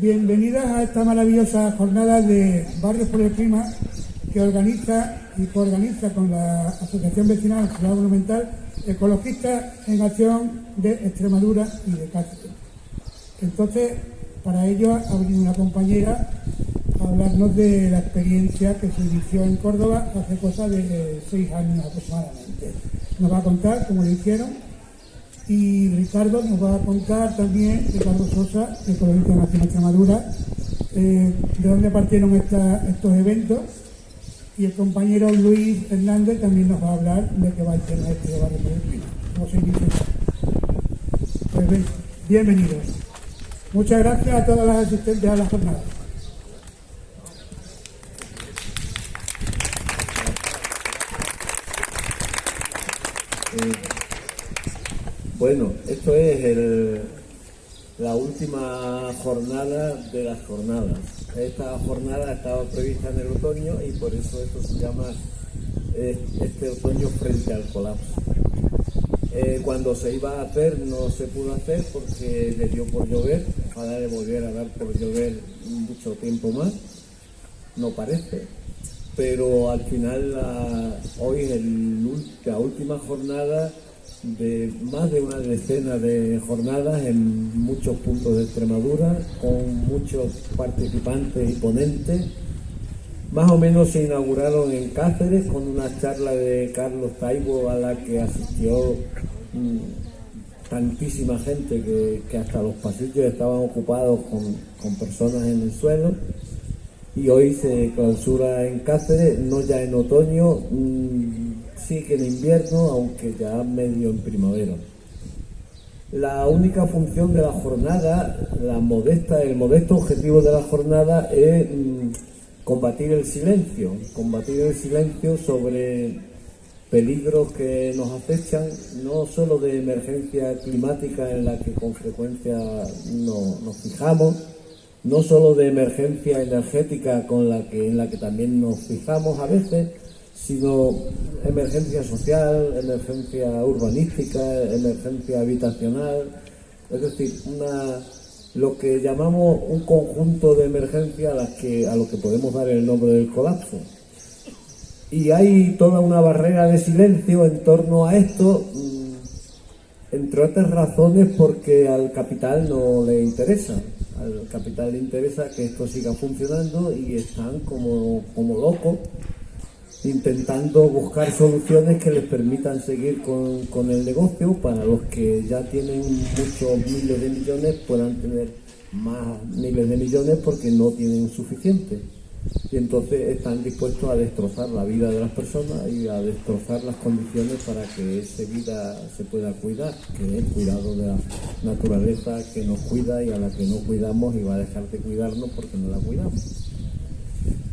Bienvenidas a esta maravillosa jornada de Barrios por el Clima que organiza y coorganiza con la Asociación Vecinal Ciudad Monumental Ecologistas en Acción de Extremadura y de Cáceres. Entonces, para ello ha venido una compañera a hablarnos de la experiencia que se inició en Córdoba hace cosa de 6 años aproximadamente. Nos va a contar cómo lo hicieron. Y Ricardo nos va a contar también, Ricardo Sosa, ecologista de Acción Extremadura, de dónde partieron estos eventos. Y el compañero Luis Hernández también nos va a hablar de qué va el tema este de Barrio por el Clima. Como se dice. Pues bien, bienvenidos. Muchas gracias a todas las asistentes a la jornada. Bueno, esto es la última jornada de las jornadas. Esta jornada estaba prevista en el otoño y por eso esto se llama este otoño frente al colapso. Cuando se iba a hacer no se pudo hacer porque le dio por llover. Ojalá le volviera a dar por llover mucho tiempo más, no parece. Pero al final hoy es la última jornada de más de una decena de jornadas en muchos puntos de Extremadura, con muchos participantes y ponentes. Más o menos se inauguraron en Cáceres con una charla de Carlos Taibo a la que asistió tantísima gente que hasta los pasillos estaban ocupados con personas en el suelo. Y hoy se clausura en Cáceres, no ya en otoño, sí que en invierno, aunque ya medio en primavera. La única función de la jornada, el modesto objetivo de la jornada es combatir el silencio sobre peligros que nos acechan, no solo de emergencia climática en la que con frecuencia nos fijamos, no solo de emergencia energética en la que también nos fijamos a veces, sino emergencia social, emergencia urbanística, emergencia habitacional, es decir, lo que llamamos un conjunto de emergencias a lo que podemos dar el nombre del colapso. Y hay toda una barrera de silencio en torno a esto, entre otras razones porque al capital no le interesa. Al capital le interesa que esto siga funcionando y están como locos intentando buscar soluciones que les permitan seguir con el negocio. Para los que ya tienen muchos miles de millones puedan tener más miles de millones porque no tienen suficiente. Y entonces están dispuestos a destrozar la vida de las personas y a destrozar las condiciones para que esa vida se pueda cuidar, que es el cuidado de la naturaleza que nos cuida y a la que no cuidamos y va a dejar de cuidarnos porque no la cuidamos.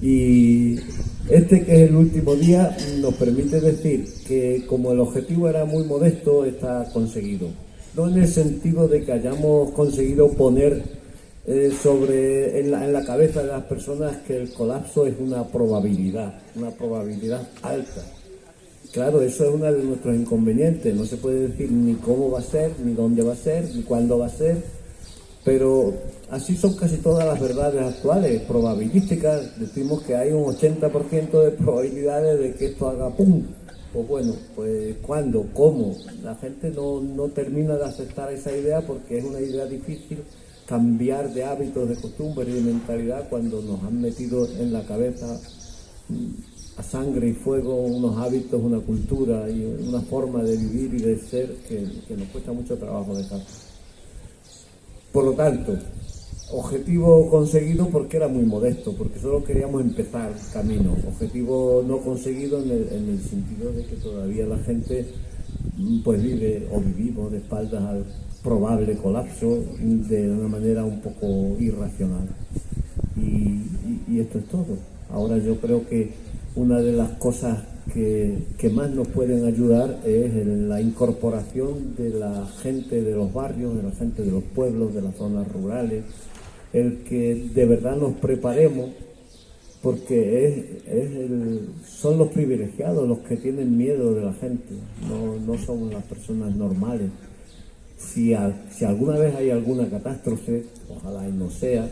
Y que es el último día nos permite decir que como el objetivo era muy modesto, está conseguido. No en el sentido de que hayamos conseguido poner en la cabeza de las personas que el colapso es una probabilidad alta. Claro, eso es uno de nuestros inconvenientes. No se puede decir ni cómo va a ser, ni dónde va a ser, ni cuándo va a ser, pero así son casi todas las verdades actuales, probabilísticas. Decimos que hay un 80% de probabilidades de que esto haga pum. Pues bueno, pues ¿cuándo? ¿Cómo? La gente no termina de aceptar esa idea porque es una idea difícil cambiar de hábitos, de costumbres y de mentalidad cuando nos han metido en la cabeza a sangre y fuego unos hábitos, una cultura y una forma de vivir y de ser que nos cuesta mucho trabajo dejar. Por lo tanto, objetivo conseguido porque era muy modesto, porque solo queríamos empezar el camino. Objetivo no conseguido en el sentido de que todavía la gente pues vivimos de espaldas al probable colapso de una manera un poco irracional. Y esto es todo. Ahora yo creo que una de las cosas que más nos pueden ayudar es la incorporación de la gente de los barrios, de la gente de los pueblos, de las zonas rurales, el que de verdad nos preparemos, porque son los privilegiados los que tienen miedo de la gente, no son las personas normales. Si alguna vez hay alguna catástrofe, ojalá y no sea,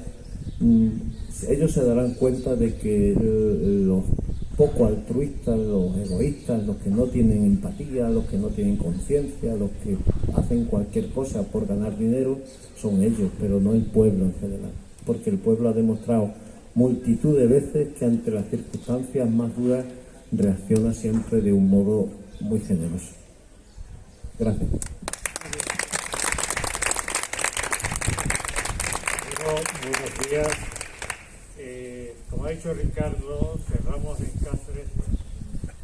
ellos se darán cuenta de que los poco altruistas, los egoístas, los que no tienen empatía, los que no tienen conciencia, los que hacen cualquier cosa por ganar dinero, son ellos, pero no el pueblo en general. Porque el pueblo ha demostrado multitud de veces que ante las circunstancias más duras reacciona siempre de un modo muy generoso. Gracias. Buenos días. Como ha dicho Ricardo, cerramos en Cáceres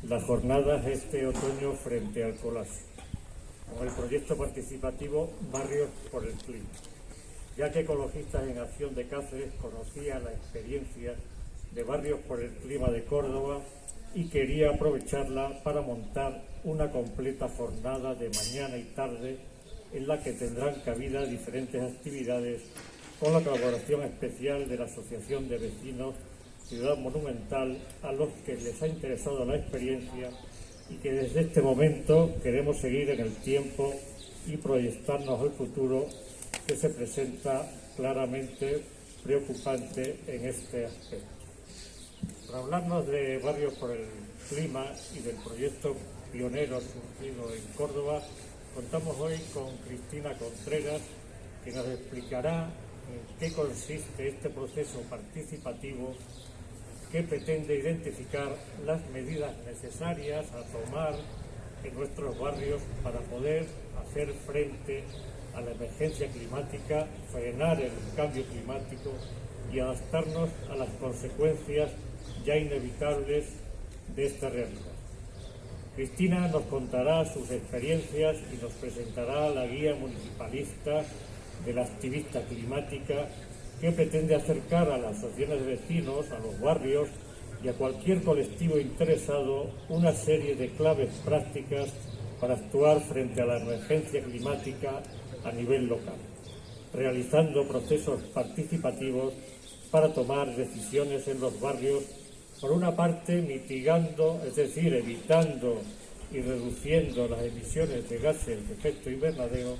las jornadas este otoño frente al colapso, con el proyecto participativo Barrios por el Clima, ya que Ecologistas en Acción de Cáceres conocía la experiencia de Barrios por el Clima de Córdoba y quería aprovecharla para montar una completa jornada de mañana y tarde en la que tendrán cabida diferentes actividades con la colaboración especial de la Asociación de Vecinos Ciudad Monumental, a los que les ha interesado la experiencia y que desde este momento queremos seguir en el tiempo y proyectarnos al futuro, que se presenta claramente preocupante en este aspecto. Para hablarnos de Barrios por el Clima y del proyecto pionero surgido en Córdoba, contamos hoy con Cristina Contreras, que nos explicará en qué consiste este proceso participativo, que pretende identificar las medidas necesarias a tomar en nuestros barrios para poder hacer frente a la emergencia climática, frenar el cambio climático y adaptarnos a las consecuencias ya inevitables de esta realidad. Cristina nos contará sus experiencias y nos presentará la guía municipalista de la activista climática, que pretende acercar a las asociaciones de vecinos, a los barrios y a cualquier colectivo interesado una serie de claves prácticas para actuar frente a la emergencia climática a nivel local, realizando procesos participativos para tomar decisiones en los barrios, por una parte mitigando, es decir, evitando y reduciendo las emisiones de gases de efecto invernadero,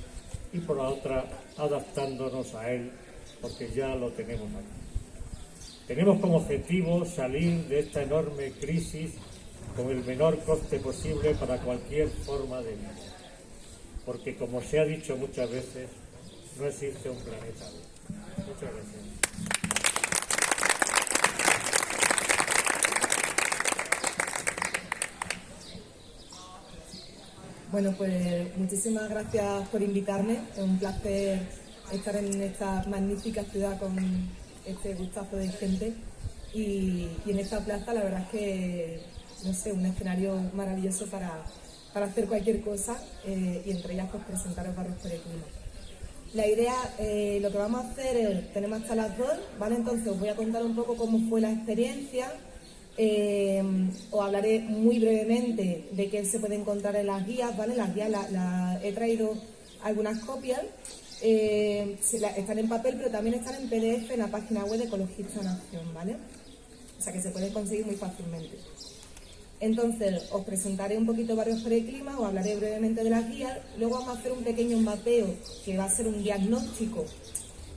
y por la otra adaptándonos a él, porque ya lo tenemos aquí. Tenemos como objetivo salir de esta enorme crisis con el menor coste posible para cualquier forma de vida, porque como se ha dicho muchas veces, no existe un planeta B. Muchas gracias. Bueno, pues muchísimas gracias por invitarme. Es un placer estar en esta magnífica ciudad con este gustazo de gente y en esta plaza la verdad es que, no sé, un escenario maravilloso para hacer cualquier cosa y entre ellas pues presentaros Barrios por el Clima. La idea, lo que vamos a hacer es, tenemos hasta las 2, ¿vale? Entonces os voy a contar un poco cómo fue la experiencia. Os hablaré muy brevemente de qué se puede encontrar en las guías, ¿vale? Las guías he traído algunas copias, están en papel, pero también están en PDF en la página web de Ecologistas en Acción, ¿vale? O sea que se pueden conseguir muy fácilmente. Entonces, os presentaré un poquito Barrios por el Clima, os hablaré brevemente de las guías, luego vamos a hacer un pequeño mapeo que va a ser un diagnóstico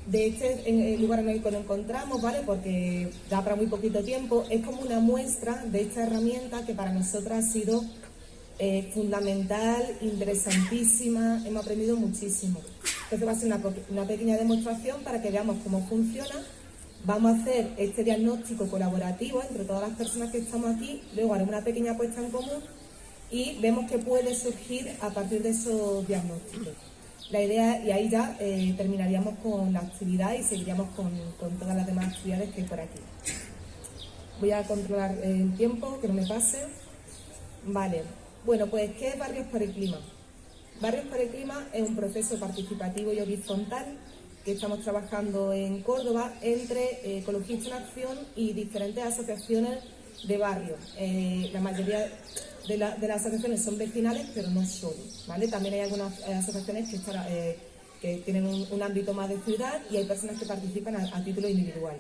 de este lugar en el que nos encontramos, ¿vale? Porque da para muy poquito tiempo. Es como una muestra de esta herramienta que para nosotras ha sido fundamental, interesantísima, hemos aprendido muchísimo. Entonces va a ser una pequeña demostración para que veamos cómo funciona. Vamos a hacer este diagnóstico colaborativo entre todas las personas que estamos aquí, luego haremos una pequeña puesta en común y vemos qué puede surgir a partir de esos diagnósticos. La idea, y ahí ya terminaríamos con la actividad y seguiríamos con todas las demás actividades que hay por aquí. Voy a controlar el tiempo, que no me pase. Vale, bueno, pues ¿qué es Barrios por el Clima? Barrios por el Clima es un proceso participativo y horizontal que estamos trabajando en Córdoba entre Ecologistas en Acción y diferentes asociaciones de barrios. La mayoría de las asociaciones son vecinales, pero no solo, ¿vale? También hay algunas asociaciones que tienen un ámbito más de ciudad y hay personas que participan a título individual.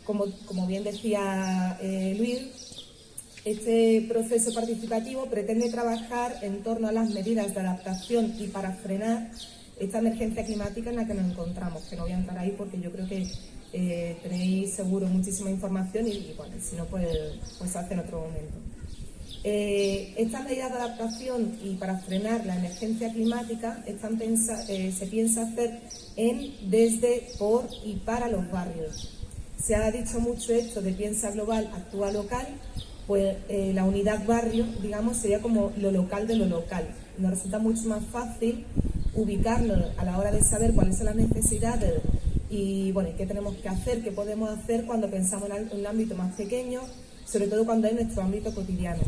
Como bien decía Luis, este proceso participativo pretende trabajar en torno a las medidas de adaptación y para frenar esta emergencia climática en la que nos encontramos, que no voy a entrar ahí porque yo creo que tenéis seguro muchísima información y bueno, si no, pues se hace en otro momento. Estas medidas de adaptación y para frenar la emergencia climática se piensa hacer desde, por y para los barrios. Se ha dicho mucho esto de piensa global, actúa local, pues la unidad barrio, digamos, sería como lo local de lo local. Nos resulta mucho más fácil ubicarnos a la hora de saber cuáles son las necesidades y bueno, qué tenemos que hacer, qué podemos hacer cuando pensamos en un ámbito más pequeño, sobre todo cuando es nuestro ámbito cotidiano.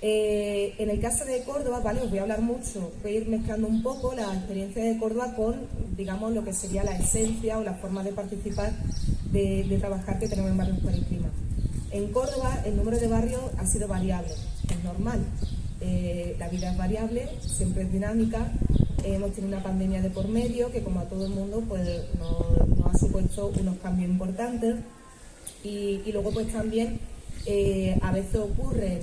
En el caso de Córdoba, ¿vale? Os voy a hablar mucho, voy a ir mezclando un poco la experiencia de Córdoba con, digamos, lo que sería la esencia o la forma de participar, de trabajar que tenemos en Barrios por el Clima. En Córdoba el número de barrios ha sido variable, es normal. La vida es variable, siempre es dinámica. Hemos tenido una pandemia de por medio que, como a todo el mundo, pues nos ha supuesto unos cambios importantes y luego pues también a veces ocurren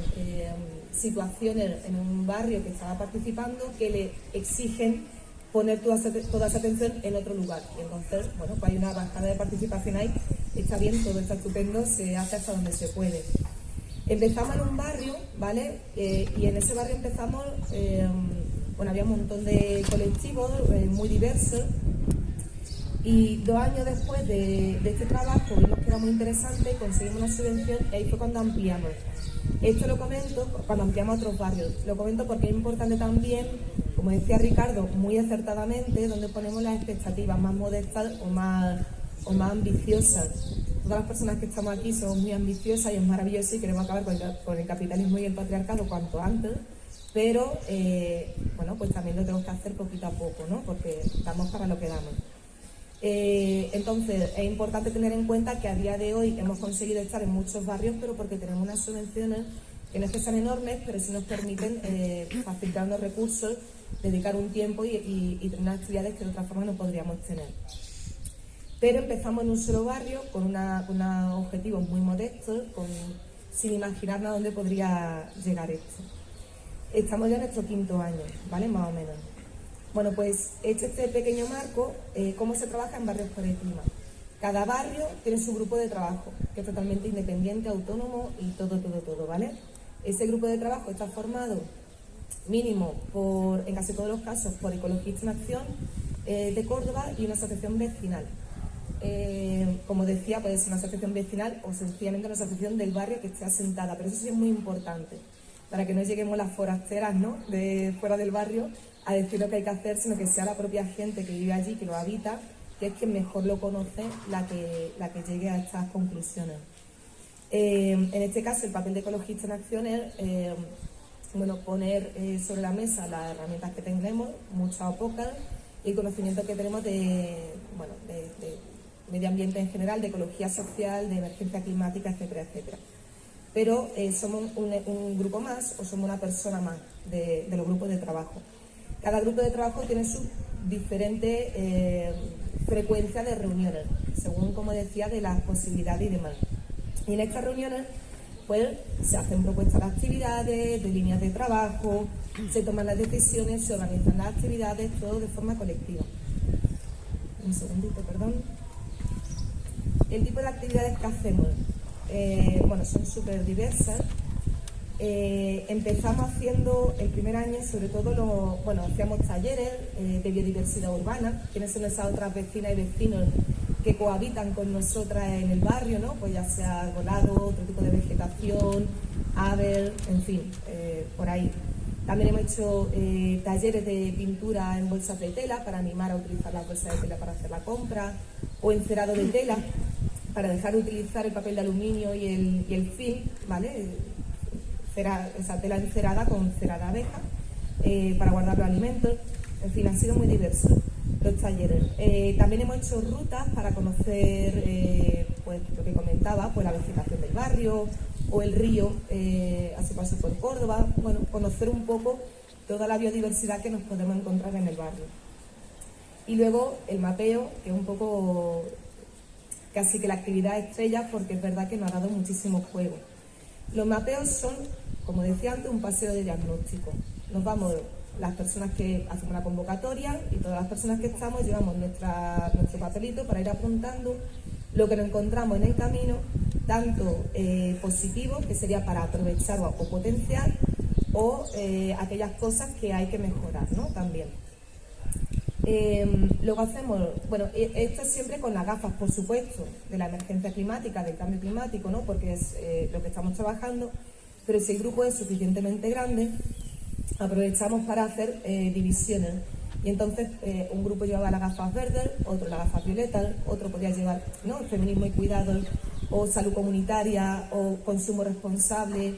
situaciones en un barrio que estaba participando que le exigen poner toda esa atención en otro lugar y entonces, bueno, pues hay una bajada de participación ahí, está bien, todo está estupendo, se hace hasta donde se puede. Empezamos en un barrio, ¿vale? Y en ese barrio empezamos, bueno, había un montón de colectivos muy diversos y 2 años después de este trabajo vimos que era muy interesante, conseguimos una subvención y ahí fue cuando ampliamos. Esto lo comento cuando ampliamos a otros barrios, lo comento porque es importante también, como decía Ricardo, muy acertadamente, donde ponemos las expectativas más modestas o más ambiciosas. Todas las personas que estamos aquí somos muy ambiciosas y es maravilloso y queremos acabar con el capitalismo y el patriarcado cuanto antes, pero bueno, pues también lo tenemos que hacer poquito a poco, ¿no? Porque damos para lo que damos. Entonces es importante tener en cuenta que a día de hoy hemos conseguido estar en muchos barrios, pero porque tenemos unas subvenciones que no es que sean enormes, pero sí nos permiten facilitar los recursos, dedicar un tiempo y tener unas actividades que de otra forma no podríamos tener. Pero empezamos en un solo barrio con unos objetivos muy modestos, sin imaginarnos a dónde podría llegar esto. Estamos ya en nuestro 5º año, ¿vale? Más o menos. Bueno, pues este pequeño marco, ¿cómo se trabaja en Barrios por el Clima? Cada barrio tiene su grupo de trabajo, que es totalmente independiente, autónomo y todo, ¿vale? Ese grupo de trabajo está formado mínimo en casi todos los casos, por Ecologistas en Acción de Córdoba y una asociación vecinal. Como decía, puede ser una asociación vecinal o sencillamente una asociación del barrio que esté asentada, pero eso sí es muy importante, para que no lleguemos las forasteras, ¿no?, de fuera del barrio a decir lo que hay que hacer, sino que sea la propia gente que vive allí, que lo habita, que es quien mejor lo conoce, la que llegue a estas conclusiones. En este caso, el papel de Ecologistas en Acción es bueno, poner sobre la mesa las herramientas que tenemos, muchas o pocas, y el conocimiento que tenemos de medio ambiente en general, de ecología social, de emergencia climática, etcétera, etcétera. Pero somos un grupo más o somos una persona más de los grupos de trabajo. Cada grupo de trabajo tiene su diferente frecuencia de reuniones, según, como decía, de las posibilidades y demás. Y en estas reuniones pues se hacen propuestas de actividades, de líneas de trabajo, se toman las decisiones, se organizan las actividades, todo de forma colectiva. Un segundito, perdón. El tipo de actividades que hacemos, bueno, son súper diversas. Empezamos haciendo el primer año, sobre todo, hacíamos talleres de biodiversidad urbana, quienes son esas otras vecinas y vecinos que cohabitan con nosotras en el barrio, ¿no? Pues ya sea arbolado, otro tipo de vegetación, aves, en fin, por ahí. También hemos hecho talleres de pintura en bolsas de tela para animar a utilizar las bolsas de tela para hacer la compra, o encerado de tela para dejar de utilizar el papel de aluminio y el film, ¿vale? Esa tela encerada con cera de abeja para guardar los alimentos. En fin, han sido muy diversos los talleres. También hemos hecho rutas para conocer, pues lo que comentaba, pues la vegetación del barrio o el río a su paso por Córdoba. Bueno, conocer un poco toda la biodiversidad que nos podemos encontrar en el barrio. Y luego el mapeo, que es un poco casi que la actividad estrella, porque es verdad que nos ha dado muchísimo juego. Los mapeos son, como decía antes, un paseo de diagnóstico. Nos vamos las personas que hacemos la convocatoria y todas las personas que estamos llevamos nuestro papelito para ir apuntando lo que nos encontramos en el camino, tanto positivo, que sería para aprovechar o potenciar, o aquellas cosas que hay que mejorar, ¿no? También. Luego hacemos, bueno, esto es siempre con las gafas, por supuesto, de la emergencia climática, del cambio climático, ¿no? Porque es lo que estamos trabajando, pero si el grupo es suficientemente grande, aprovechamos para hacer divisiones. Y entonces un grupo llevaba las gafas verdes, otro las gafas violetas, otro podía llevar, ¿no?, feminismo y cuidados, o salud comunitaria, o consumo responsable.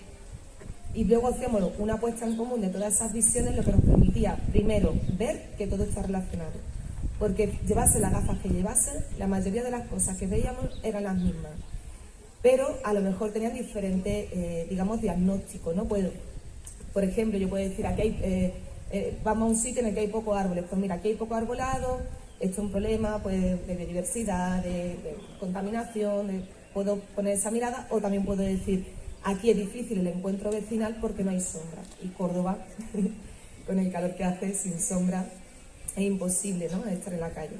Y luego hacíamos una puesta en común de todas esas visiones, lo que nos permitía, primero, ver que todo está relacionado. Porque llevase las gafas que llevase, la mayoría de las cosas que veíamos eran las mismas. Pero a lo mejor tenían diferentes, digamos, diagnósticos, ¿no? Pues, por ejemplo, yo puedo decir, aquí hay, vamos a un sitio en el que hay pocos árboles. Pues mira, aquí hay poco arbolado, esto es un problema pues, de biodiversidad, de contaminación, puedo poner esa mirada, o también puedo decir, aquí es difícil el encuentro vecinal porque no hay sombra. Y Córdoba, con el calor que hace, sin sombra, es imposible, ¿no?, estar en la calle.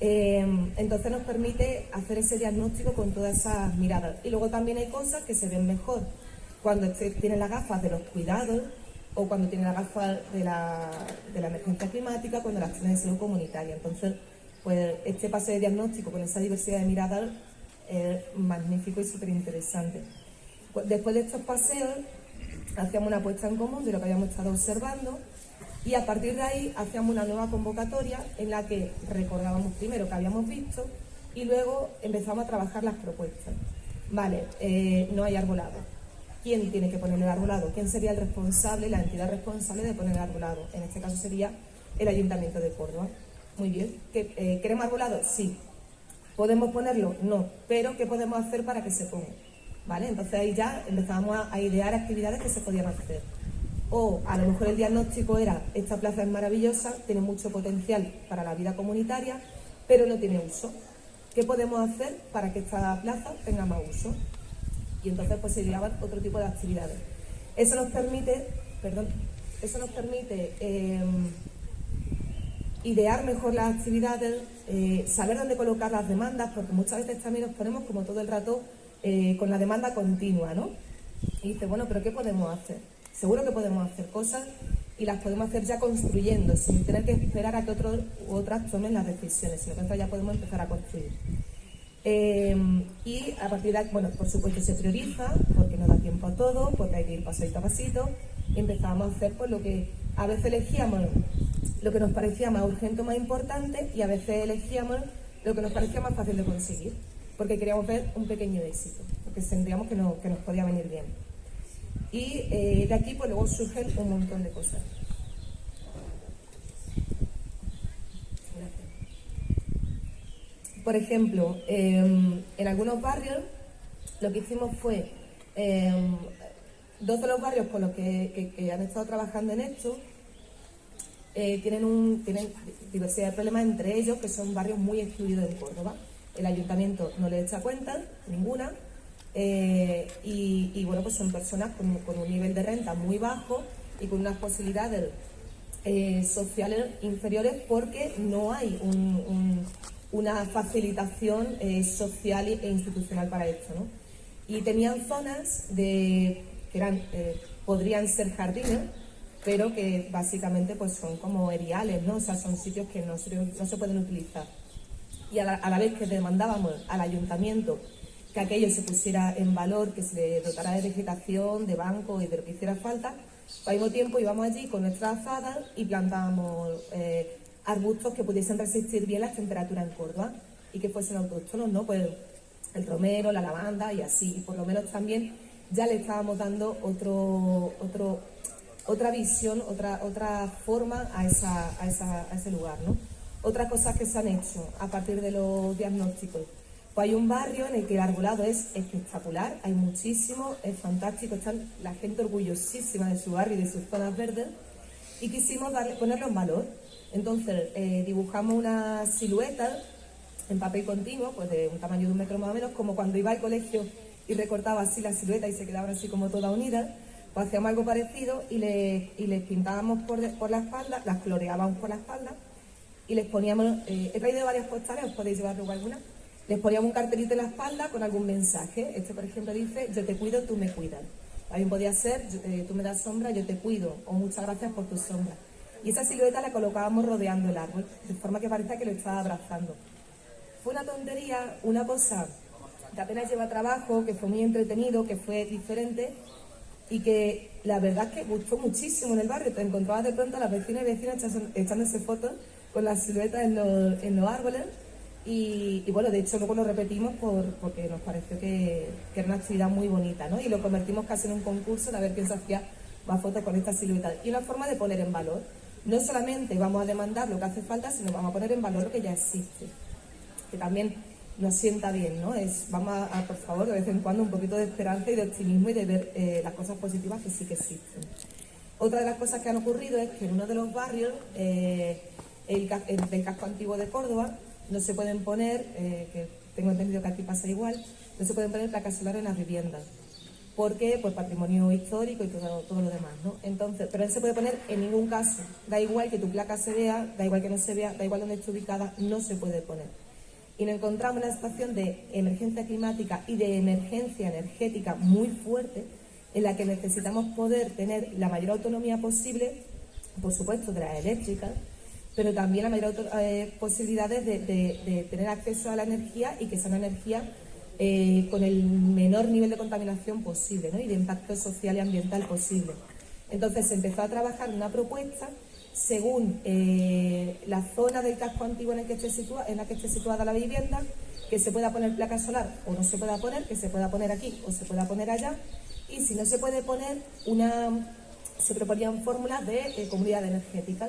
Entonces nos permite hacer ese diagnóstico con todas esas miradas. Y luego también hay cosas que se ven mejor cuando tienes las gafas de los cuidados o cuando tienes las gafas de la emergencia climática, cuando las tienes de salud comunitaria. Entonces, pues este pase de diagnóstico con esa diversidad de miradas es magnífico y súper interesante. Después de estos paseos, hacíamos una puesta en común de lo que habíamos estado observando y a partir de ahí hacíamos una nueva convocatoria en la que recordábamos primero que habíamos visto y luego empezamos a trabajar las propuestas. Vale, no hay arbolado. ¿Quién tiene que poner el arbolado? ¿Quién sería el responsable, la entidad responsable de poner el arbolado? En este caso sería el Ayuntamiento de Córdoba. Muy bien. ¿Queremos arbolado? Sí. ¿Podemos ponerlo? No. Pero ¿qué podemos hacer para que se ponga? ¿Vale? Entonces ahí ya empezábamos a idear actividades que se podían hacer. O a lo mejor el diagnóstico era, esta plaza es maravillosa, tiene mucho potencial para la vida comunitaria, pero no tiene uso. ¿Qué podemos hacer para que esta plaza tenga más uso? Y entonces pues se llevaban otro tipo de actividades. Eso nos permite, idear mejor las actividades, saber dónde colocar las demandas, porque muchas veces también nos ponemos como todo el rato con la demanda continua, ¿no? Y dice, bueno, ¿pero qué podemos hacer? Seguro que podemos hacer cosas y las podemos hacer ya construyendo, sin tener que esperar a que otros u otras tomen las decisiones, sino que entonces ya podemos empezar a construir. Y a partir de ahí, bueno, por supuesto se prioriza, porque no da tiempo a todo, porque hay que ir pasito a pasito, y empezamos a hacer pues lo que a veces elegíamos lo que nos parecía más urgente o más importante, y a veces elegíamos lo que nos parecía más fácil de conseguir, porque queríamos ver un pequeño éxito, porque sentíamos que nos podía venir bien. Y de aquí pues luego surgen un montón de cosas. Por ejemplo, en algunos barrios lo que hicimos fue, dos de los barrios con los que han estado trabajando en esto tienen diversidad de problemas, entre ellos que son barrios muy excluidos en Córdoba. El ayuntamiento no les echa cuenta, ninguna, y bueno, pues son personas con un nivel de renta muy bajo y con unas posibilidades sociales inferiores porque no hay una facilitación social e institucional para esto, ¿no? Y tenían zonas que podrían ser jardines, pero que básicamente pues son como eriales, ¿no? O sea, son sitios que no se pueden utilizar. Y a la vez que demandábamos al ayuntamiento que aquello se pusiera en valor, que se le dotara de vegetación, de bancos y de lo que hiciera falta, al mismo tiempo íbamos allí con nuestras azadas y plantábamos arbustos que pudiesen resistir bien las temperaturas en Córdoba y que fuesen autóctonos, ¿no? Pues el romero, la lavanda y así. Y por lo menos también ya le estábamos dando otra visión, otra forma a ese lugar, ¿no? Otras cosas que se han hecho a partir de los diagnósticos. Pues hay un barrio en el que el arbolado es espectacular, hay muchísimo, es fantástico, está la gente orgullosísima de su barrio y de sus zonas verdes, y quisimos ponerlo en valor. Entonces dibujamos una silueta en papel continuo, pues de un tamaño de 1 metro más o menos, como cuando iba al colegio y recortaba así la silueta y se quedaban así como toda unida, Pues hacíamos algo parecido y les pintábamos por la espalda, las coloreábamos por la espalda y les poníamos, he traído varias postales, os podéis llevar luego alguna, les poníamos un cartelito en la espalda con algún mensaje. Este, por ejemplo, dice: yo te cuido, tú me cuidas. También podía ser: tú me das sombra, yo te cuido, o muchas gracias por tu sombra. Y esa silueta la colocábamos rodeando el árbol, de forma que parecía que lo estaba abrazando. Fue una tontería, una cosa que apenas lleva trabajo, que fue muy entretenido, que fue diferente y que la verdad es que gustó muchísimo en el barrio. Te encontrabas de pronto a las vecinas y vecinos echándose fotos con las siluetas en los árboles y bueno, de hecho luego lo repetimos porque nos pareció que era una actividad muy bonita, ¿no? Y lo convertimos casi en un concurso de a ver quién se hacía más fotos con esta silueta. Y una forma de poner en valor. No solamente vamos a demandar lo que hace falta, sino vamos a poner en valor lo que ya existe, que también nos sienta bien, ¿no? Vamos a, por favor, de vez en cuando un poquito de esperanza y de optimismo y de ver las cosas positivas que sí que existen. Otra de las cosas que han ocurrido es que en uno de los barrios del casco antiguo de Córdoba no se pueden poner, que tengo entendido que aquí pasa igual, no se pueden poner placas solares en las viviendas. ¿Por qué? Pues patrimonio histórico y todo lo demás, ¿no? Entonces, pero no se puede poner en ningún caso. Da igual que tu placa se vea, da igual que no se vea, da igual dónde esté ubicada, no se puede poner. Y nos encontramos en una situación de emergencia climática y de emergencia energética muy fuerte, en la que necesitamos poder tener la mayor autonomía posible, por supuesto, de las eléctricas, pero también la mayor posibilidades de tener acceso a la energía y que sea una energía con el menor nivel de contaminación posible, ¿no? Y de impacto social y ambiental posible. Entonces se empezó a trabajar una propuesta según la zona del casco antiguo en la que esté situada la vivienda, que se pueda poner placa solar o no se pueda poner, que se pueda poner aquí o se pueda poner allá, y si no se puede poner, se proponían fórmulas de comunidad energética.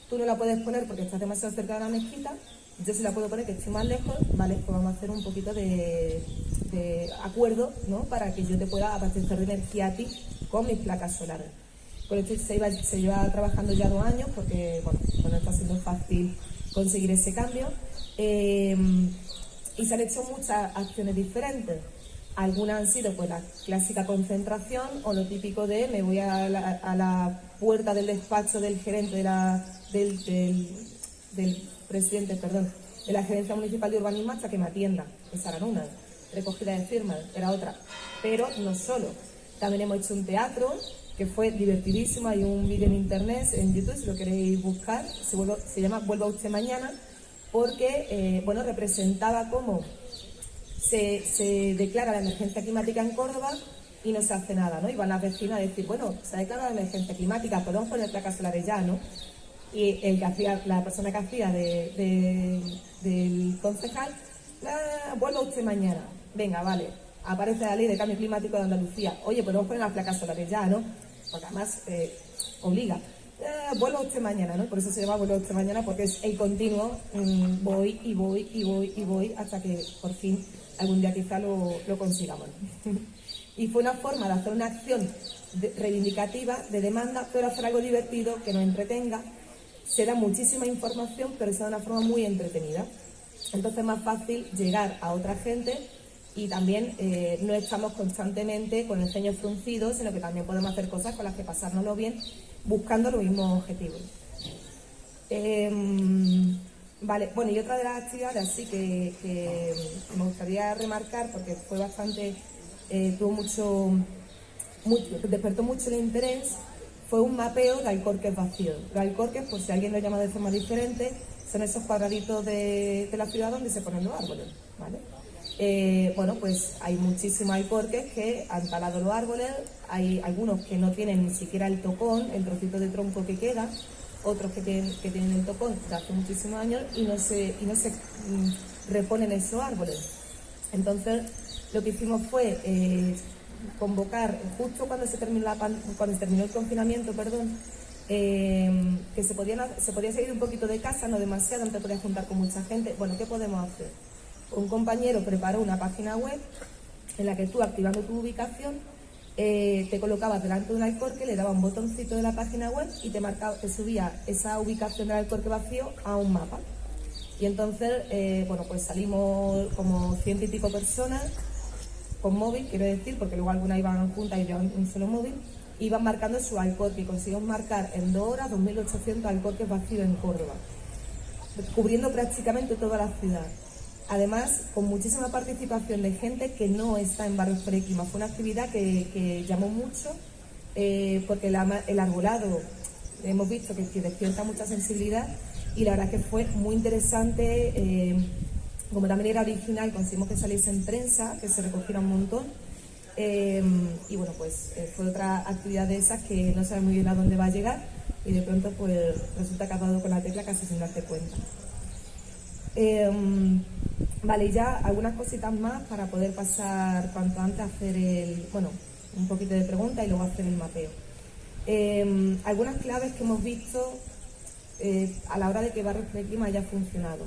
Tú no la puedes poner porque estás demasiado cerca de la mezquita, yo sí la puedo poner que estoy más lejos, vale, pues vamos a hacer un poquito de acuerdo, ¿no? Para que yo te pueda abastecer de energía a ti con mis placas solares. Con esto se lleva trabajando ya 2 años porque, bueno, no está siendo fácil conseguir ese cambio. Y se han hecho muchas acciones diferentes. Algunas han sido pues la clásica concentración o lo típico de me voy a la puerta del despacho del gerente del presidente, perdón, de la Gerencia Municipal de Urbanismo hasta que me atienda. Esa era una, recogida de firmas era otra. Pero no solo, también hemos hecho un teatro que fue divertidísimo, hay un vídeo en internet, en YouTube, si lo queréis buscar, se llama Vuelva usted mañana, porque bueno, representaba cómo se declara la emergencia climática en Córdoba y no se hace nada, ¿no? Y van las vecinas a decir, bueno, se ha declarado la emergencia climática, podemos poner placas solares ya, ¿no? Y la persona que hacía del concejal, vuelva usted mañana, venga, vale, aparece la ley de cambio climático de Andalucía, oye, podemos poner las placas solares ya, ¿no? Porque además obliga. Vuelva usted mañana, ¿no? Por eso se llama vuelva usted mañana, porque es el continuo, voy y voy y voy y voy hasta que por fin algún día quizá lo consigamos. Y fue una forma de hacer una acción reivindicativa, de demanda, pero hacer algo divertido, que nos entretenga. Se da muchísima información, pero se da de una forma muy entretenida. Entonces es más fácil llegar a otra gente y también no estamos constantemente con el ceño fruncido, sino que también podemos hacer cosas con las que pasárnoslo bien, buscando los mismos objetivos. Vale, bueno, y otra de las actividades así que me gustaría remarcar, porque fue bastante, despertó mucho el interés, fue un mapeo de alcorques vacíos. Los alcorques, por si alguien lo llama de forma diferente, son esos cuadraditos de la ciudad donde se ponen los árboles, ¿vale? Bueno, pues hay muchísimos alcorques que han talado los árboles, hay algunos que no tienen ni siquiera el tocón, el trocito de tronco que queda, otros que tienen el tocón de hace muchísimos años y no se reponen esos árboles. Entonces, lo que hicimos fue convocar, justo cuando se terminó el confinamiento, que se podía salir un poquito de casa, no demasiado, no te podías juntar con mucha gente. Bueno, ¿qué podemos hacer? Un compañero preparó una página web en la que tú, activando tu ubicación, te colocabas delante de un alcorque, le daba un botoncito de la página web y te subía esa ubicación del alcorque vacío a un mapa. Y entonces, bueno, pues salimos como 100 y pico personas con móvil, quiero decir, porque luego algunas iban juntas y llevaban un solo móvil, iban marcando su alcorque y conseguimos marcar en 2 horas 2.800 alcorques vacíos en Córdoba, cubriendo prácticamente toda la ciudad. Además, con muchísima participación de gente que no está en barrios por clima. Fue una actividad que llamó mucho porque el arbolado hemos visto que despierta mucha sensibilidad y la verdad que fue muy interesante. Como también era original, conseguimos que saliese en prensa, que se recogiera un montón. Y bueno, pues fue otra actividad de esas que no sabe muy bien a dónde va a llegar y de pronto pues resulta que ha dado con la tecla casi sin darte cuenta. Vale, ya algunas cositas más para poder pasar cuanto antes a hacer un poquito de preguntas y luego hacer el mapeo. Algunas claves que hemos visto a la hora de que Barrios por el Clima haya funcionado.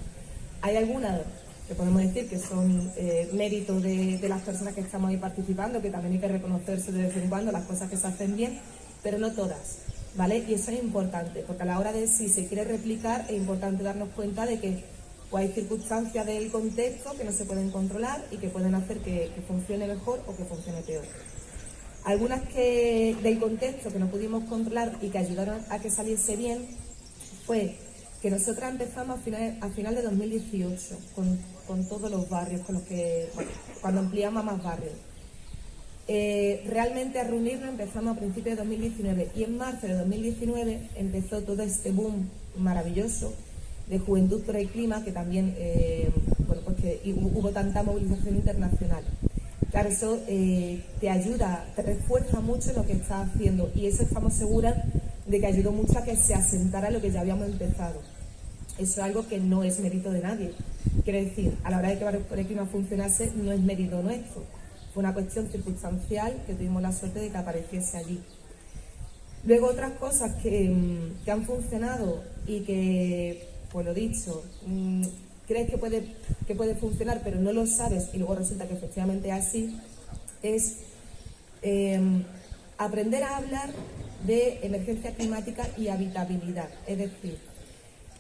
Hay algunas que podemos decir que son méritos de las personas que estamos ahí participando, que también hay que reconocerse de vez en cuando las cosas que se hacen bien, pero no todas, ¿vale? Y eso es importante, porque a la hora de si se quiere replicar es importante darnos cuenta de que pues, hay circunstancias del contexto que no se pueden controlar y que pueden hacer que funcione mejor o que funcione peor. Algunas del contexto que no pudimos controlar y que ayudaron a que saliese bien fue que nosotras empezamos a final de 2018 con todos los barrios, cuando ampliamos a más barrios. Realmente a reunirnos empezamos a principios de 2019 y en marzo de 2019 empezó todo este boom maravilloso de Juventud por el Clima, que también hubo tanta movilización internacional. Claro, eso te ayuda, te refuerza mucho lo que estás haciendo y eso estamos seguras de que ayudó mucho a que se asentara lo que ya habíamos empezado. Eso es algo que no es mérito de nadie. Quiero decir, a la hora de que Barrios por el Clima funcionase, no es mérito nuestro. Fue una cuestión circunstancial que tuvimos la suerte de que apareciese allí. Luego otras cosas que han funcionado y que, pues lo dicho, crees que puede funcionar pero no lo sabes y luego resulta que efectivamente es así, es aprender a hablar de emergencia climática y habitabilidad. Es decir,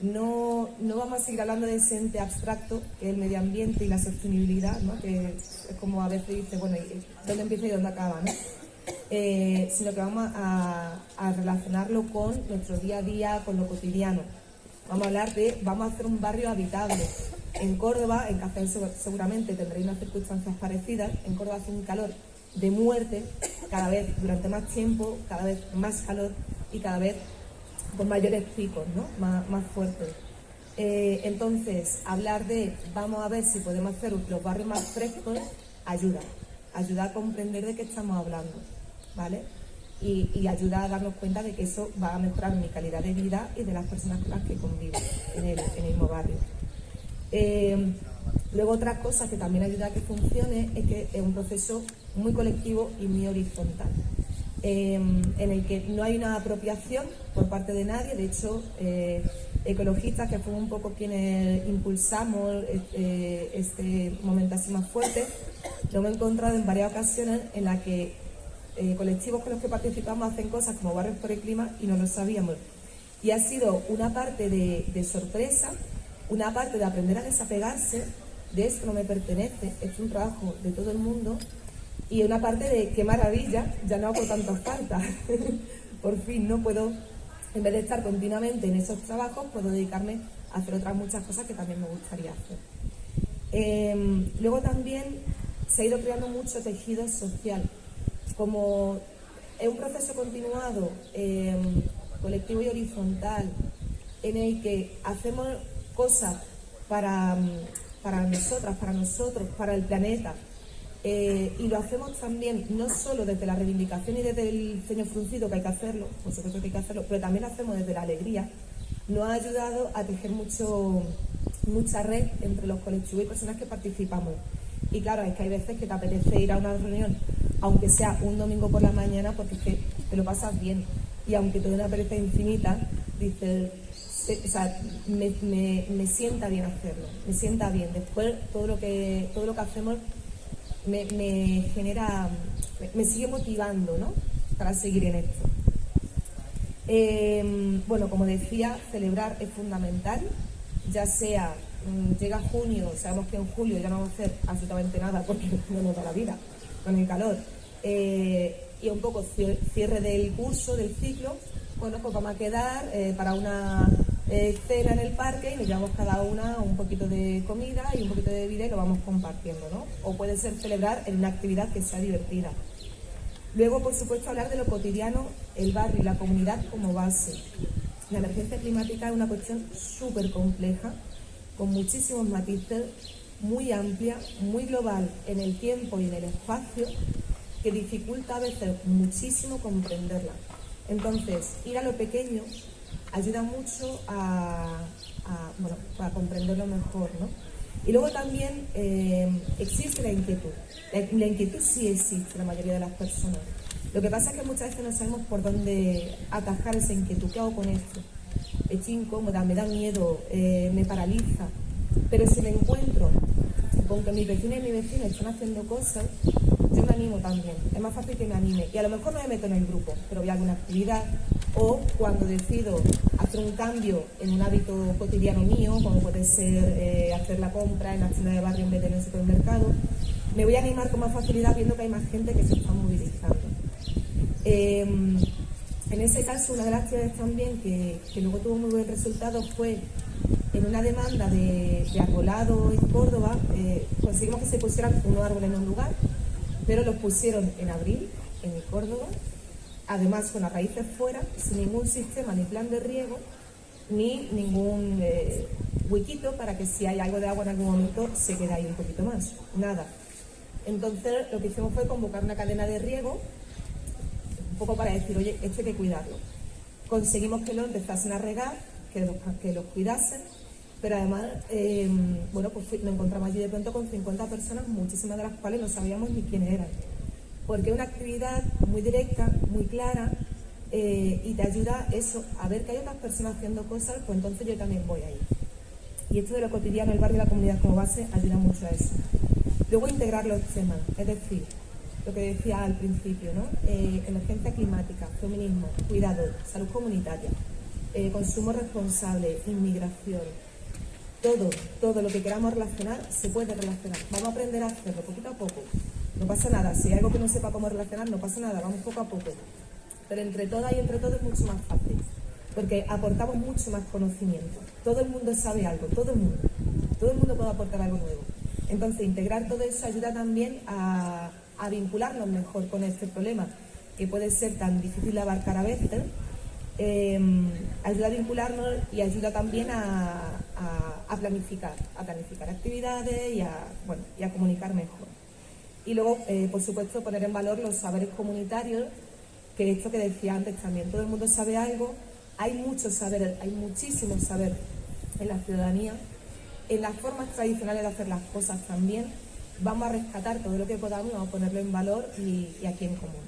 no vamos a seguir hablando de ese ente abstracto que es el medio ambiente y la sostenibilidad, ¿no? Que es como a veces dice, bueno, ¿dónde empieza y dónde acaba, ¿no? Sino que vamos a relacionarlo con nuestro día a día, con lo cotidiano. Vamos a hablar vamos a hacer un barrio habitable. En Córdoba, en Cáceres seguramente tendréis unas circunstancias parecidas. En Córdoba hace un calor de muerte, cada vez durante más tiempo, cada vez más calor y cada vez con mayores picos, ¿no? Más fuertes. Entonces, hablar vamos a ver si podemos hacer los barrios más frescos, ayuda a comprender de qué estamos hablando, ¿vale? Y ayuda a darnos cuenta de que eso va a mejorar mi calidad de vida y de las personas con las que convivo en el mismo barrio. Luego otra cosa que también ayuda a que funcione es que es un proceso muy colectivo y muy horizontal, en el que no hay una apropiación por parte de nadie. De hecho, ecologistas, que fuimos un poco quienes impulsamos este momento así más fuerte, lo hemos encontrado en varias ocasiones en las que colectivos con los que participamos hacen cosas como Barrios por el Clima y no lo sabíamos. Y ha sido una parte de sorpresa, una parte de aprender a desapegarse de esto no me pertenece, es un trabajo de todo el mundo, y una parte de qué maravilla, ya no hago tanta falta. Por fin no puedo, en vez de estar continuamente en esos trabajos, puedo dedicarme a hacer otras muchas cosas que también me gustaría hacer. Luego también se ha ido creando mucho tejido social. Como es un proceso continuado, colectivo y horizontal, en el que hacemos cosas para nosotras, para nosotros, para el planeta, y lo hacemos también no solo desde la reivindicación y desde el ceño fruncido, que hay que hacerlo, por supuesto que hay que hacerlo, pero también lo hacemos desde la alegría. Nos ha ayudado a tejer mucha red entre los colectivos y personas que participamos. Y claro, es que hay veces que te apetece ir a una reunión, aunque sea un domingo por la mañana, porque es que te lo pasas bien. Y aunque te dé una pereza infinita, dices, o sea, me sienta bien hacerlo, me sienta bien. Después todo lo que hacemos me genera, me sigue motivando, ¿no? Para seguir en esto. Bueno, como decía, celebrar es fundamental, ya sea, llega junio, sabemos que en julio ya no vamos a hacer absolutamente nada porque no nos da la vida con el calor. y un poco cierre del curso, del ciclo, bueno, pues vamos a quedar para una cena en el parque y nos llevamos cada una un poquito de comida y un poquito de bebida y lo vamos compartiendo, ¿no? O puede ser celebrar en una actividad que sea divertida. Luego, por supuesto, hablar de lo cotidiano, el barrio y la comunidad como base. La emergencia climática es una cuestión súper compleja, con muchísimos matices, muy amplia, muy global en el tiempo y en el espacio, que dificulta a veces muchísimo comprenderla. Entonces, ir a lo pequeño ayuda mucho a comprenderlo mejor, ¿no? Y luego también existe la inquietud. La inquietud sí existe en la mayoría de las personas. Lo que pasa es que muchas veces no sabemos por dónde atajar esa inquietud. ¿Qué hago con esto? Estoy incómoda, me da miedo, me paraliza. Pero si me encuentro con que mis vecinas y mis vecinos están haciendo cosas, yo me animo también. Es más fácil que me anime. Y a lo mejor no me meto en el grupo, pero voy a alguna actividad. O cuando decido hacer un cambio en un hábito cotidiano mío, como puede ser hacer la compra en la tienda de barrio en vez de en el supermercado, me voy a animar con más facilidad viendo que hay más gente que se está movilizando. En ese caso, una de las actividades también que luego tuvo muy buen resultado fue en una demanda de arbolado en Córdoba, conseguimos que se pusieran unos árboles en un lugar, pero los pusieron en abril, en Córdoba, además con las raíces fuera, sin ningún sistema ni plan de riego, ni ningún huequito para que si hay algo de agua en algún momento se quede ahí un poquito más, nada. Entonces lo que hicimos fue convocar una cadena de riego, un poco para decir, oye, esto hay que cuidarlo. Conseguimos que lo empezasen a regar, que los cuidasen, pero además, pues nos encontramos allí de pronto con 50 personas, muchísimas de las cuales no sabíamos ni quiénes eran. Porque es una actividad muy directa, muy clara, y te ayuda eso, a ver que hay otras personas haciendo cosas, pues entonces yo también voy ahí. Y esto de lo cotidiano, el barrio y la comunidad como base, ayuda mucho a eso. Luego integrar los temas, es decir, lo que decía al principio, ¿no? Emergencia climática, feminismo, cuidado, salud comunitaria, consumo responsable, inmigración. Todo lo que queramos relacionar se puede relacionar. Vamos a aprender a hacerlo poquito a poco. No pasa nada. Si hay algo que no sepa cómo relacionar, no pasa nada. Vamos poco a poco. Pero entre todas y entre todos es mucho más fácil. Porque aportamos mucho más conocimiento. Todo el mundo sabe algo. Todo el mundo. Todo el mundo puede aportar algo nuevo. Entonces, integrar todo eso ayuda también a vincularnos mejor con este problema, que puede ser tan difícil de abarcar a veces. Ayuda a vincularnos y ayuda también a planificar actividades y a comunicar mejor. Y luego, por supuesto, poner en valor los saberes comunitarios, que esto que decía antes también, todo el mundo sabe algo, hay mucho saber, hay muchísimo saber en la ciudadanía, en las formas tradicionales de hacer las cosas también. Vamos a rescatar todo lo que podamos, vamos a ponerlo en valor y aquí en común.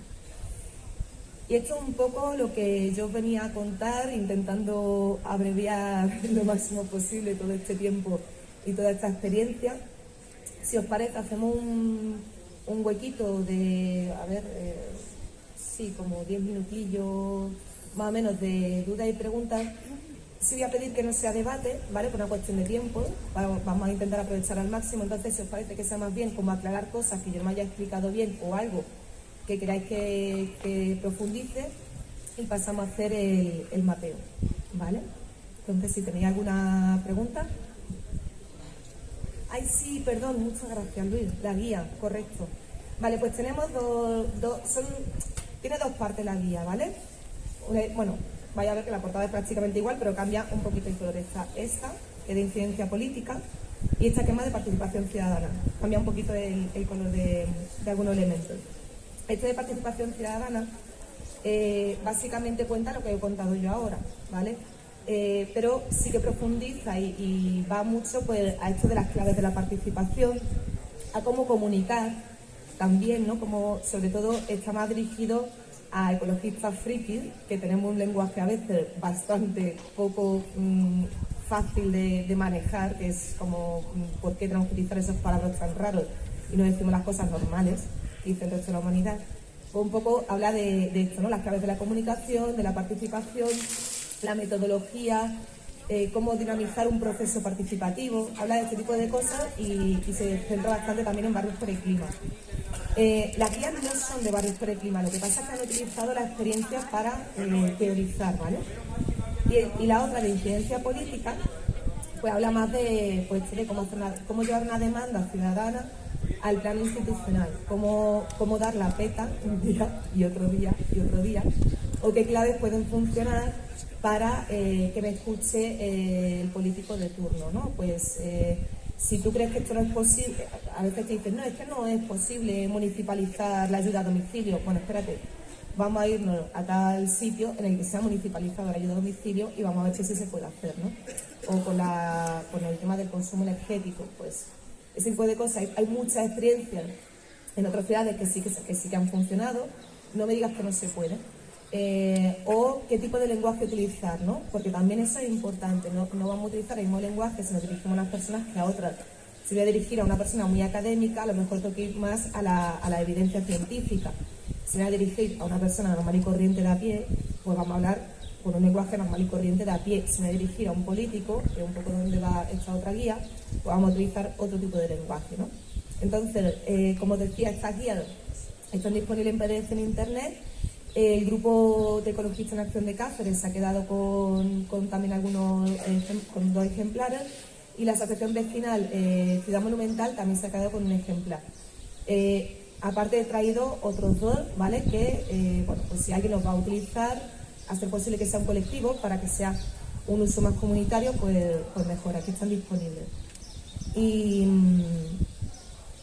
Y esto es un poco lo que yo venía a contar, intentando abreviar lo máximo posible todo este tiempo y toda esta experiencia. Si os parece, hacemos un huequito de, como 10 minutillos más o menos de dudas y preguntas. Sí voy a pedir que no sea debate, ¿vale? Por una cuestión de tiempo, vamos a intentar aprovechar al máximo. Entonces, si os parece que sea más bien como aclarar cosas que yo no me haya explicado bien o algo que queráis que profundice, y pasamos a hacer el mapeo, ¿vale? Entonces, si tenéis alguna pregunta. Ay, sí, perdón, muchas gracias, Luis, la guía, correcto. Vale, pues tenemos tiene dos partes la guía, ¿vale? Vaya a ver que la portada es prácticamente igual, pero cambia un poquito el color. Esta que es de incidencia política, y esta que es más de participación ciudadana. Cambia un poquito el color de algunos elementos. Este de participación ciudadana básicamente cuenta lo que he contado yo ahora, ¿vale? Pero sí que profundiza y va mucho pues, a esto de las claves de la participación, a cómo comunicar también, ¿no? Como sobre todo está más dirigido a ecologistas frikis, que tenemos un lenguaje a veces bastante poco fácil de manejar, que es como ¿por qué tenemos que utilizar esas palabras tan raras y no decimos las cosas normales que dice el resto de la humanidad? Pues un poco habla de esto, ¿no? Las claves de la comunicación, de la participación, la metodología, cómo dinamizar un proceso participativo, habla de este tipo de cosas y se centra bastante también en barrios por el clima. Las guías no son de barrios por el clima, lo que pasa es que han utilizado la experiencia para teorizar, ¿vale? Y la otra, de incidencia política, pues habla más de cómo llevar una demanda ciudadana al plano institucional, cómo dar la peta un día y otro día y otro día, o qué claves pueden funcionar para que me escuche el político de turno, ¿no? Pues si tú crees que esto no es posible, a veces te dicen, no, es que no es posible municipalizar la ayuda a domicilio. Bueno, espérate, vamos a irnos a tal sitio en el que se ha municipalizado la ayuda a domicilio y vamos a ver si se puede hacer, ¿no? O con el tema del consumo energético, pues ese tipo de cosas. Hay muchas experiencias en otras ciudades que sí que han funcionado. No me digas que no se puede. O qué tipo de lenguaje utilizar, ¿no? Porque también eso es importante, no vamos a utilizar el mismo lenguaje si nos dirigimos a unas personas que a otras. Si voy a dirigir a una persona muy académica, a lo mejor tengo que ir más a la evidencia científica. Si voy a dirigir a una persona normal y corriente de a pie, pues vamos a hablar con un lenguaje normal y corriente de a pie. Si me voy a dirigir a un político, que es un poco donde va esta otra guía, pues vamos a utilizar otro tipo de lenguaje, ¿no? Entonces, como os decía, estas guías están disponibles en PDF en Internet. El grupo de ecologistas en acción de Cáceres se ha quedado con también con 2 ejemplares, y la asociación vecinal Ciudad Monumental también se ha quedado con un ejemplar. Aparte he traído otros 2, ¿vale? Que, bueno, pues si alguien los va a utilizar, a ser posible que sea un colectivo, para que sea un uso más comunitario, pues mejor, aquí están disponibles. Y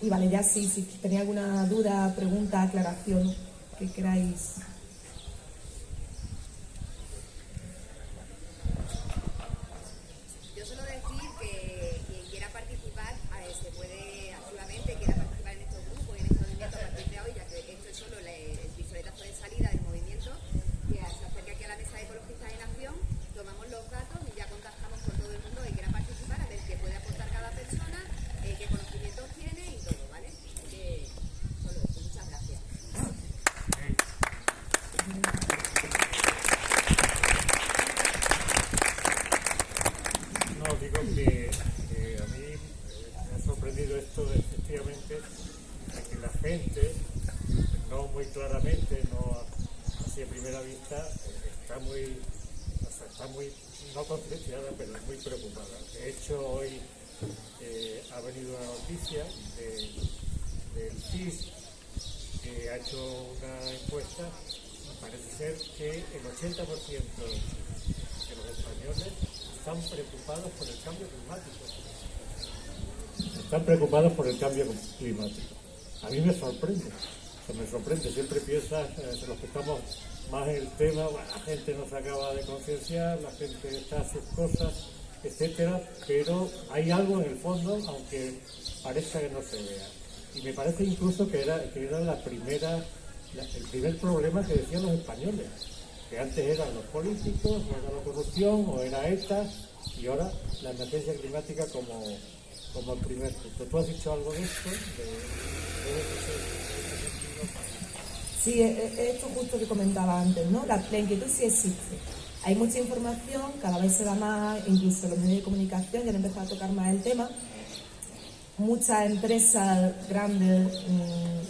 vale, ya si tenéis alguna duda, pregunta, aclaración que queráis. Yo suelo decir que quien quiera participar se puede activamente, quiera participar en estos grupos y en estos movimientos a partir de hoy, ya que esto es solo el pistoletazo de salida del movimiento, que se acerque aquí a la mesa de ecologistas en acción, tomamos los datos y ya contactamos con todo el mundo que quiera participar, a ver qué puede aportar cada persona, qué conocimientos tiene y todo, ¿vale? Que solo eso, muchas gracias. No, digo que a mí me ha sorprendido esto de, efectivamente, de que la gente, no muy claramente, no así a primera vista, está muy, no concienciada, pero muy preocupada. De hecho, hoy ha venido una noticia del CIS, que ha hecho una encuesta. Parece ser que el 80% de los españoles están preocupados por el cambio climático. Están preocupados por el cambio climático. A mí me sorprende, siempre piensas, los que estamos más en el tema, bueno, la gente no se acaba de concienciar, la gente está a sus cosas, etcétera, pero hay algo en el fondo, aunque parezca que no se vea. Y me parece incluso que era el primer problema que decían los españoles, que antes eran los políticos, o era la corrupción, o era ETA, y ahora la emergencia climática como el primer punto. ¿Tú has dicho algo de esto? Sí, esto justo que comentaba antes, ¿no? La inquietud sí existe. Hay mucha información, cada vez se da más, incluso los medios de comunicación ya han empezado a tocar más el tema. Muchas empresas grandes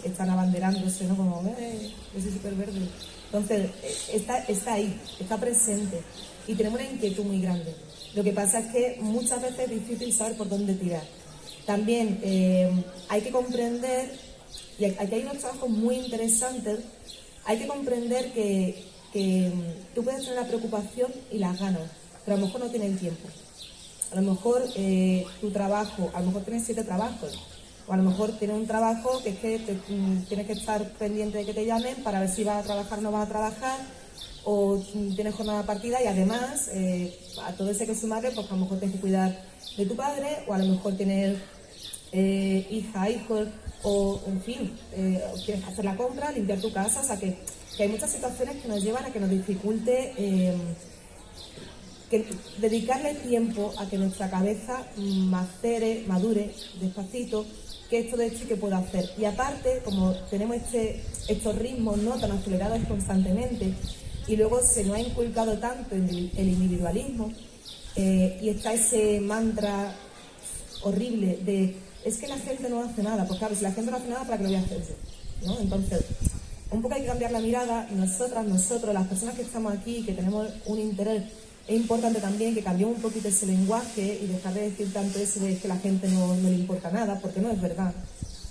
están abanderándose, ¿no? Como, yo soy súper verde. Entonces, está ahí, está presente y tenemos una inquietud muy grande. Lo que pasa es que muchas veces es difícil saber por dónde tirar. También hay que comprender, y aquí hay unos trabajos muy interesantes, hay que comprender que tú puedes tener la preocupación y las ganas, pero a lo mejor no tienes el tiempo. A lo mejor tu trabajo, a lo mejor tienes 7 trabajos, o a lo mejor tienes un trabajo que es que tienes que estar pendiente de que te llamen para ver si vas a trabajar o no vas a trabajar, o tienes jornada partida y además a todo eso hay que sumarle, pues a lo mejor tienes que cuidar de tu padre, o a lo mejor tienes hija, hijos, o en fin, quieres hacer la compra, limpiar tu casa, o sea que hay muchas situaciones que nos llevan a que nos dificulte que dedicarle tiempo a que nuestra cabeza madure despacito, que esto de hecho que puedo hacer. Y aparte, como tenemos estos ritmos no tan acelerados constantemente, y luego se nos ha inculcado tanto el individualismo, y está ese mantra horrible de es que la gente no hace nada, pues claro, si la gente no hace nada, ¿para qué lo voy a hacer yo? ¿No? Entonces, un poco hay que cambiar la mirada, nosotros, las personas que estamos aquí, que tenemos un interés, es importante también que cambiemos un poquito ese lenguaje y dejar de decir tanto eso de que la gente no le importa nada, porque no es verdad,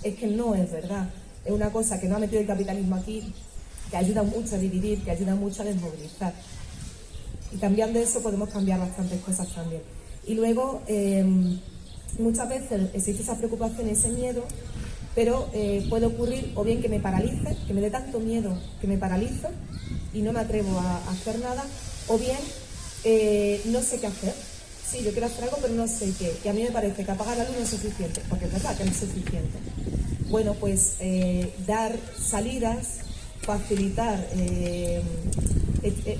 es que no es verdad, es una cosa que no ha metido el capitalismo aquí, que ayuda mucho a dividir, que ayuda mucho a desmovilizar. Y cambiando eso podemos cambiar bastantes cosas también. Y luego, muchas veces existe esa preocupación, ese miedo, pero puede ocurrir o bien que me paralice, que me dé tanto miedo que me paralice y no me atrevo a hacer nada, o bien no sé qué hacer. Sí, yo quiero hacer algo, pero no sé qué. Y a mí me parece que apagar la luz no es suficiente, porque es verdad que no es suficiente. Bueno, pues dar salidas, facilitar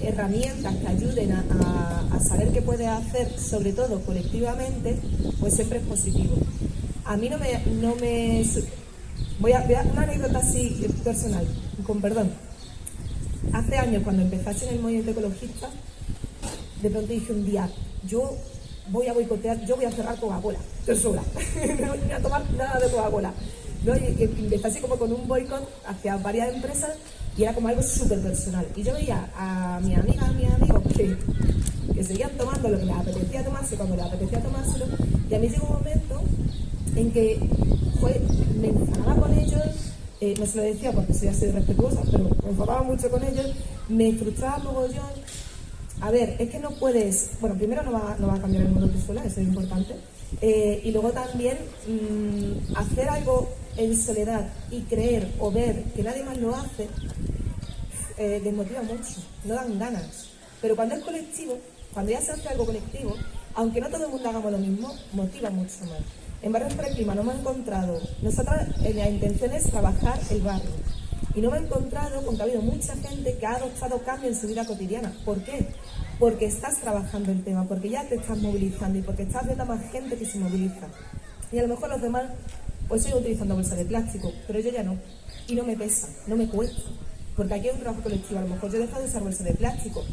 herramientas que ayuden a saber qué puedes hacer, sobre todo colectivamente, pues siempre es positivo. A mí no me voy a una anécdota así personal, con perdón. Hace años, cuando empezase en el movimiento ecologista, de pronto dije un día, yo voy a boicotear, yo voy a cerrar Coca-Cola, yo sola, no voy a tomar nada de Coca-Cola. ¿No? Y empecé así como con un boicot hacia varias empresas y era como algo súper personal. Y yo veía a mis amigas, a mis amigos que seguían tomando lo que les apetecía tomarse cuando les apetecía tomárselo, y a mí llegó un momento en que me enfadaba con ellos, no se lo decía porque soy así respetuosa, pero me enfadaba mucho con ellos, me frustraba mogollón. A ver, es que no puedes, bueno, primero no va a cambiar el mundo tú sola, eso es importante, y luego también hacer algo en soledad y creer o ver que nadie más lo hace, desmotiva mucho, no dan ganas. Pero cuando es colectivo, cuando ya se hace algo colectivo, aunque no todo el mundo hagamos lo mismo, motiva mucho más. En Barrios por el Clima no hemos encontrado, nosotros la intención es trabajar el barrio, y no me he encontrado con que ha habido mucha gente que ha adoptado cambio en su vida cotidiana. ¿Por qué? Porque estás trabajando el tema, porque ya te estás movilizando y porque estás viendo a más gente que se moviliza. Y a lo mejor los demás, pues sigo utilizando bolsas de plástico, pero yo ya no. Y no me pesa, no me cuesta. Porque aquí hay un trabajo colectivo, a lo mejor yo he dejado de usar bolsas de plástico,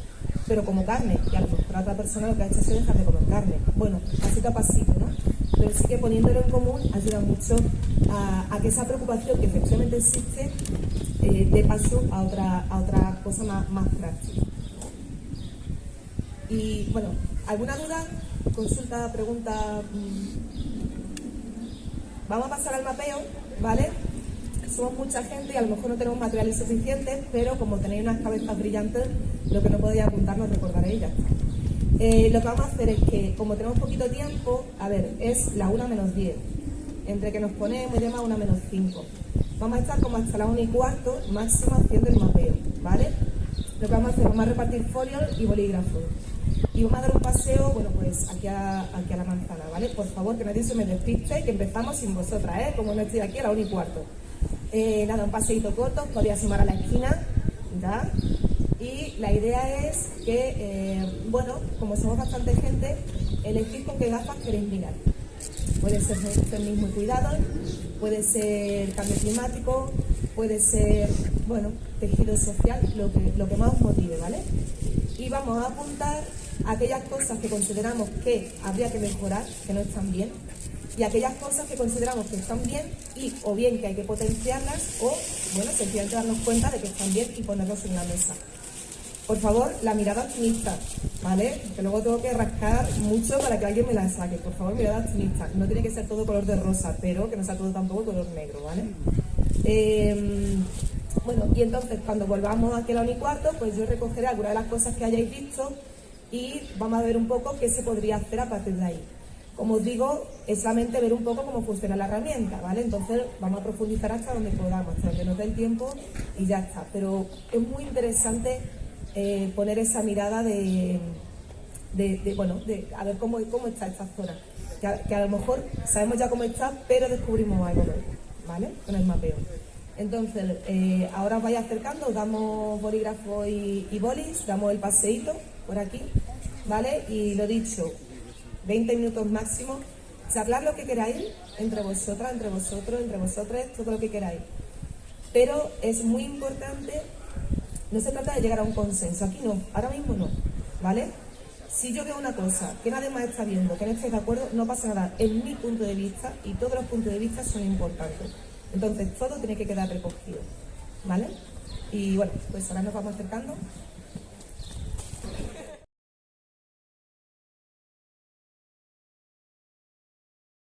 pero como carne, y a lo mejor a otra persona lo que ha hecho es dejar de comer carne. Bueno, pasito a pasito, ¿no? Pero sí que poniéndolo en común ayuda mucho a que esa preocupación que efectivamente existe dé paso a otra cosa más práctica. Y bueno, ¿alguna duda? Consulta, pregunta. Vamos a pasar al mapeo, ¿vale? Somos mucha gente y a lo mejor no tenemos materiales suficientes, pero como tenéis unas cabezas brillantes, lo que no podéis apuntarnos recordaréis ya. Lo que vamos a hacer es que, como tenemos poquito tiempo, a ver, es la 1 menos 10. Entre que nos ponemos y demás, 1 menos 5. Vamos a estar como hasta la 1 y cuarto, máximo, haciendo el mapeo, ¿vale? Lo que vamos a hacer, vamos a repartir folios y bolígrafos. Y vamos a dar un paseo, bueno, pues aquí a la manzana, ¿vale? Por favor, que nadie se me despiste, que empezamos sin vosotras, ¿eh? Como no estoy aquí a la 1 y cuarto. Nada, un paseíto corto, podéis asomar a la esquina, ¿ya? Y la idea es que, bueno, como somos bastante gente, elegir con qué gafas queréis mirar. Puede ser feminismo y cuidado, puede ser cambio climático, puede ser, bueno, tejido social, lo que más os motive, ¿vale? Y vamos a apuntar aquellas cosas que consideramos que habría que mejorar, que no están bien, y aquellas cosas que consideramos que están bien y o bien que hay que potenciarlas o, bueno, sencillamente darnos cuenta de que están bien y ponerlos en la mesa. Por favor, la mirada optimista, ¿vale? Que luego tengo que rascar mucho para que alguien me la saque. Por favor, mirada optimista. No tiene que ser todo color de rosa, pero que no sea todo tampoco color negro, ¿vale? Bueno, y entonces cuando volvamos aquí a la 1 y cuarto, pues yo recogeré algunas de las cosas que hayáis visto y vamos a ver un poco qué se podría hacer a partir de ahí. Como os digo, es solamente ver un poco cómo funciona la herramienta, ¿vale? Entonces vamos a profundizar hasta donde podamos, hasta donde nos dé el tiempo y ya está. Pero es muy interesante poner esa mirada de a ver cómo está esta zona. Que a lo mejor sabemos ya cómo está, pero descubrimos algo nuevo, ¿vale? Con el mapeo. Entonces, ahora os vais acercando, os damos bolígrafo y bolis, damos el paseíto por aquí, ¿vale? Y lo dicho, 20 minutos máximo, charlar lo que queráis, entre vosotras, entre vosotros, entre vosotros, todo lo que queráis. Pero es muy importante, no se trata de llegar a un consenso, aquí no, ahora mismo no, ¿vale? Si yo veo una cosa que nadie más está viendo, que no estáis de acuerdo, no pasa nada. Es mi punto de vista y todos los puntos de vista son importantes. Entonces todo tiene que quedar recogido, ¿vale? Y bueno, pues ahora nos vamos acercando.